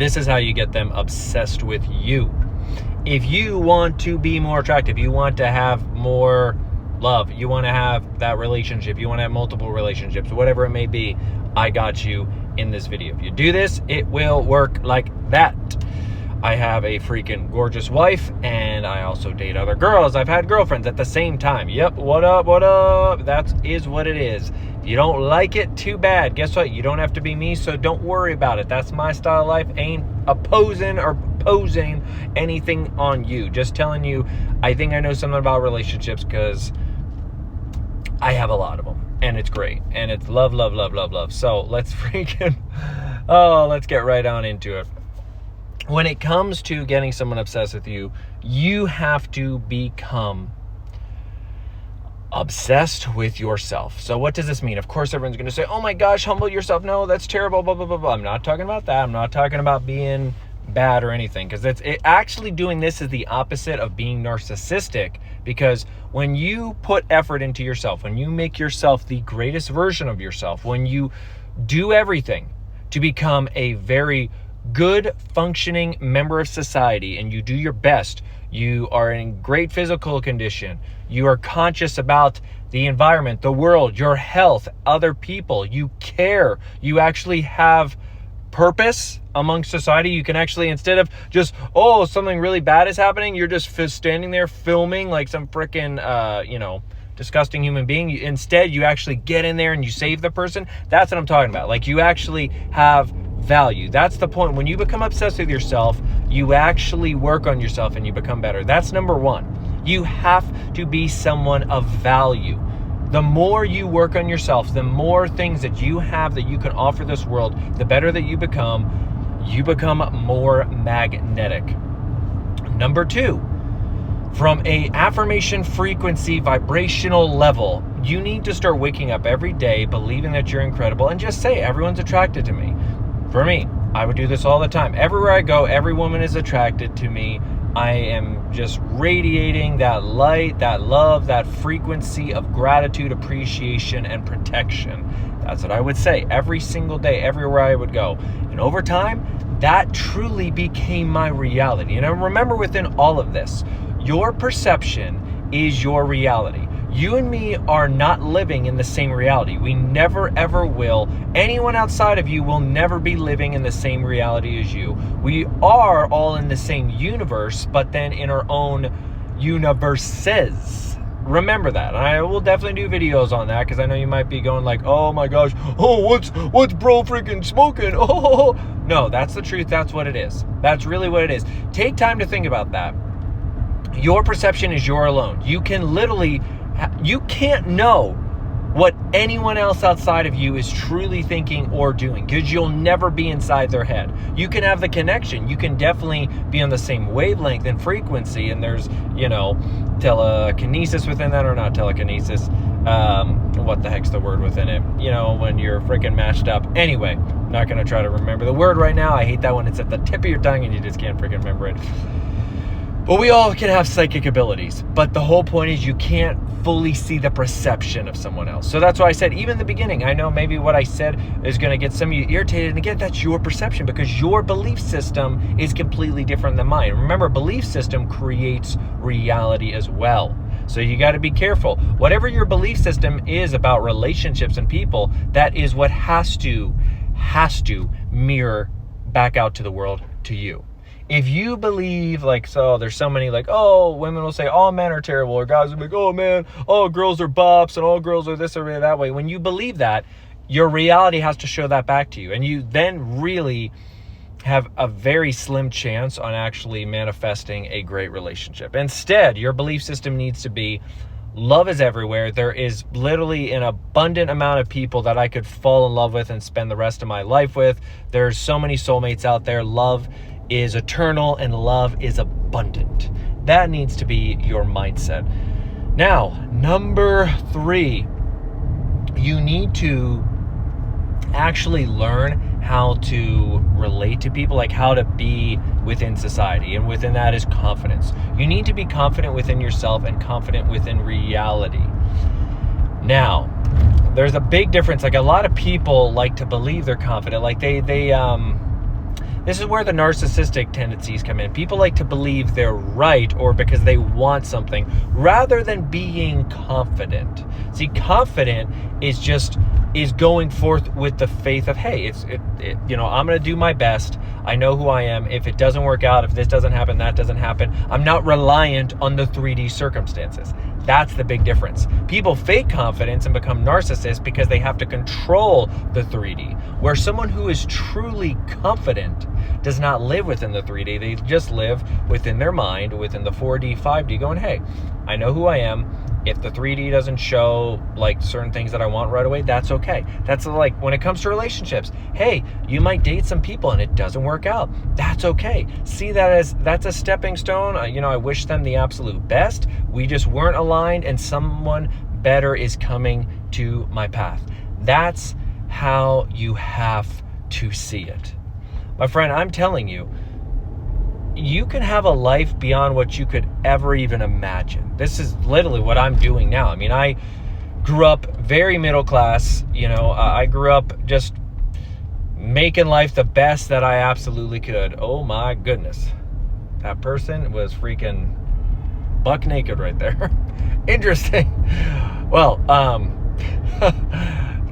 This is how you get them obsessed with you. If you want to be more attractive, you want to have more love, you want to have that relationship, you want to have multiple relationships, whatever it may be, I got you in this video. If you do this, it will work like that. I have a freaking gorgeous wife, and I also date other girls. I've had girlfriends at the same time. Yep, what up, what up? That is what it is. If you don't like it, too bad. Guess what? You don't have to be me, so don't worry about it. That's my style of life. Ain't opposing or posing anything on you. Just telling you, I think I know something about relationships because I have a lot of them. And it's great. And it's love, love, love, love, love. So let's let's get right on into it. When it comes to getting someone obsessed with you, you have to become obsessed with yourself. So what does this mean? Of course, everyone's going to say, oh my gosh, humble yourself. No, that's terrible, blah, blah, blah, blah. I'm not talking about that. I'm not talking about being bad or anything, because actually doing this is the opposite of being narcissistic, because when you put effort into yourself, when you make yourself the greatest version of yourself, when you do everything to become a very good functioning member of society, and you do your best, you are in great physical condition, you are conscious about the environment, the world, your health, other people, you care, you actually have purpose among society. You can actually, instead of just, oh, something really bad is happening, you're just standing there filming like some freaking disgusting human being. Instead, you actually get in there and you save the person. That's what I'm talking about. Like, you actually have value. That's the point. When you become obsessed with yourself, you actually work on yourself and you become better. That's number one. You have to be someone of value. The more you work on yourself, the more things that you have that you can offer this world, the better that you become more magnetic. Number two, from a affirmation frequency vibrational level, you need to start waking up every day believing that you're incredible and just say, everyone's attracted to me. For me, I would do this all the time. Everywhere I go, every woman is attracted to me. I am just radiating that light, that love, that frequency of gratitude, appreciation, and protection. That's what I would say every single day, everywhere I would go. And over time, that truly became my reality. And I remember, within all of this, your perception is your reality. You and me are not living in the same reality. We never, ever will. Anyone outside of you will never be living in the same reality as you. We are all in the same universe, but then in our own universes. Remember that. And I will definitely do videos on that, because I know you might be going like, oh my gosh, oh, what's bro freaking smoking? Oh, no, that's the truth. That's what it is. That's really what it is. Take time to think about that. Your perception is your alone. You can't know what anyone else outside of you is truly thinking or doing, because you'll never be inside their head. You can have the connection. You can definitely be on the same wavelength and frequency, and there's, telekinesis within that, or not telekinesis. What the heck's the word within it? When you're freaking matched up. Anyway, I'm not going to try to remember the word right now. I hate that when it's at the tip of your tongue and you just can't freaking remember it. But we all can have psychic abilities. But the whole point is, you can't fully see the perception of someone else. So that's why I said, even in the beginning, I know maybe what I said is going to get some of you irritated. And again, that's your perception, because your belief system is completely different than mine. Remember, belief system creates reality as well. So you got to be careful. Whatever your belief system is about relationships and people, that is what has to mirror back out to the world, to you. If you believe, there's so many, women will say all men are terrible, or guys will be like, oh man, all girls are bops and all girls are this or that way. When you believe that, your reality has to show that back to you. And you then really have a very slim chance on actually manifesting a great relationship. Instead, your belief system needs to be, love is everywhere. There is literally an abundant amount of people that I could fall in love with and spend the rest of my life with. There's so many soulmates out there. Love is eternal and love is abundant. That needs to be your mindset. Now, number 3, you need to actually learn how to relate to people, like how to be within society. And within that is confidence. You need to be confident within yourself and confident within reality. Now, there's a big difference. Like, a lot of people like to believe they're confident. Like This is where the narcissistic tendencies come in. People like to believe they're right or because they want something rather than being confident. See, confident is going forth with the faith of, hey, I'm going to do my best. I know who I am. If it doesn't work out, if this doesn't happen, that doesn't happen. I'm not reliant on the 3D circumstances. That's the big difference. People fake confidence and become narcissists because they have to control the 3D, where someone who is truly confident does not live within the 3D. They just live within their mind, within the 4D, 5D, going, hey, I know who I am. If the 3D doesn't show like certain things that I want right away, that's okay. That's like when it comes to relationships. Hey, you might date some people and it doesn't work out. That's okay. See that as that's a stepping stone. I wish them the absolute best. We just weren't aligned and someone better is coming to my path. That's how you have to see it. My friend, I'm telling you, you can have a life beyond what you could ever even imagine. This is literally what I'm doing now. I mean, I grew up very middle class. I grew up just making life the best that I absolutely could. Oh my goodness. That person was freaking buck naked right there. Interesting. Well,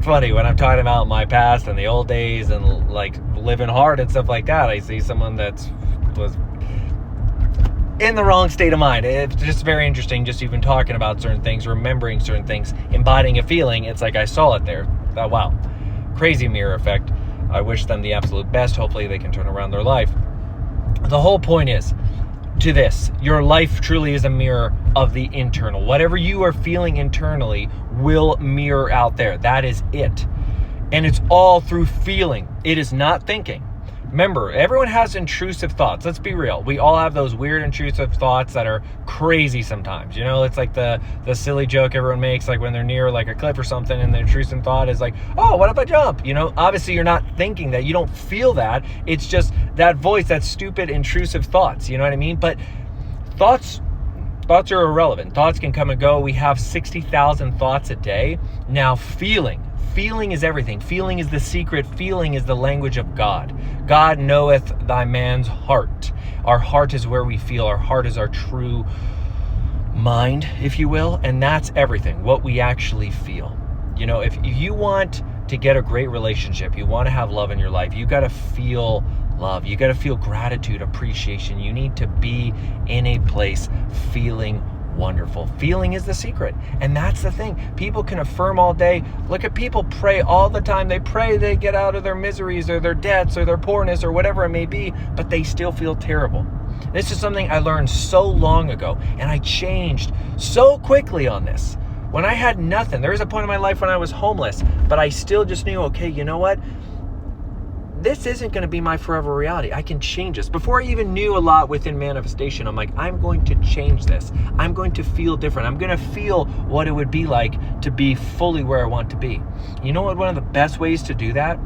funny when I'm talking about my past and the old days and like living hard and stuff like that, I see someone was in the wrong state of mind. It's just very interesting just even talking about certain things, remembering certain things, embodying a feeling. It's like I saw it there. Thought, wow, crazy mirror effect. I wish them the absolute best. Hopefully they can turn around their life. The whole point is to this, your life truly is a mirror of the internal. Whatever you are feeling internally will mirror out there. That is it. And it's all through feeling. It is not thinking. Remember, everyone has intrusive thoughts. Let's be real. We all have those weird intrusive thoughts that are crazy sometimes. It's like the silly joke everyone makes, like when they're near like a cliff or something and the intrusive thought is like, oh, what if I jump? Obviously you're not thinking that. You don't feel that. It's just that voice, that stupid intrusive thoughts. You know what I mean? But thoughts are irrelevant. Thoughts can come and go. We have 60,000 thoughts a day. Now feeling is everything. Feeling is the secret. Feeling is the language of God. God knoweth thy man's heart. Our heart is where we feel. Our heart is our true mind, if you will. And that's everything, what we actually feel. If you want to get a great relationship, you want to have love in your life, you got to feel love. You got to feel gratitude, appreciation. You need to be in a place feeling wonderful. Feeling is the secret. And that's the thing. People can affirm all day. Look at people pray all the time. They pray they get out of their miseries or their debts or their poorness or whatever it may be, but they still feel terrible. This is something I learned so long ago, and I changed so quickly on this. When I had nothing, there was a point in my life when I was homeless, but I still just knew, okay, you know what? This isn't going to be my forever reality. I can change this. Before I even knew a lot within manifestation, I'm like, I'm going to change this. I'm going to feel different. I'm going to feel what it would be like to be fully where I want to be. You know what? One of the best ways to do that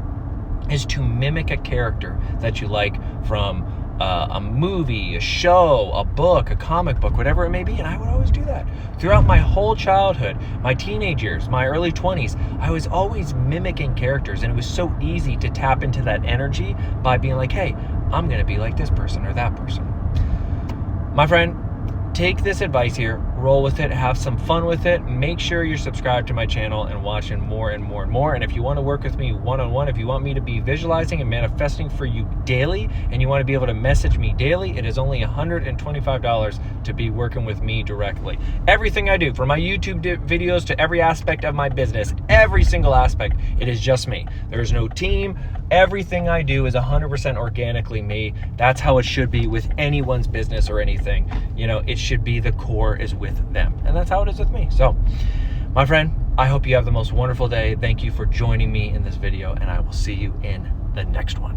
is to mimic a character that you like from a movie, a show, a book, a comic book, whatever it may be. And I would always do that. Throughout my whole childhood, my teenage years, my early 20s, I was always mimicking characters. And it was so easy to tap into that energy by being like, hey, I'm going to be like this person or that person. My friend, take this advice here, roll with it, have some fun with it. Make sure you're subscribed to my channel and watching more and more and more. And if you want to work with me one-on-one, if you want me to be visualizing and manifesting for you daily, and you want to be able to message me daily, it is only $125 to be working with me directly. Everything I do, from my YouTube videos to every aspect of my business, every single aspect, it is just me. There is no team. Everything I do is 100% organically me. That's how it should be with anyone's business or anything. It should be the core is with them. And that's how it is with me. So, my friend, I hope you have the most wonderful day. Thank you for joining me in this video, and I will see you in the next one.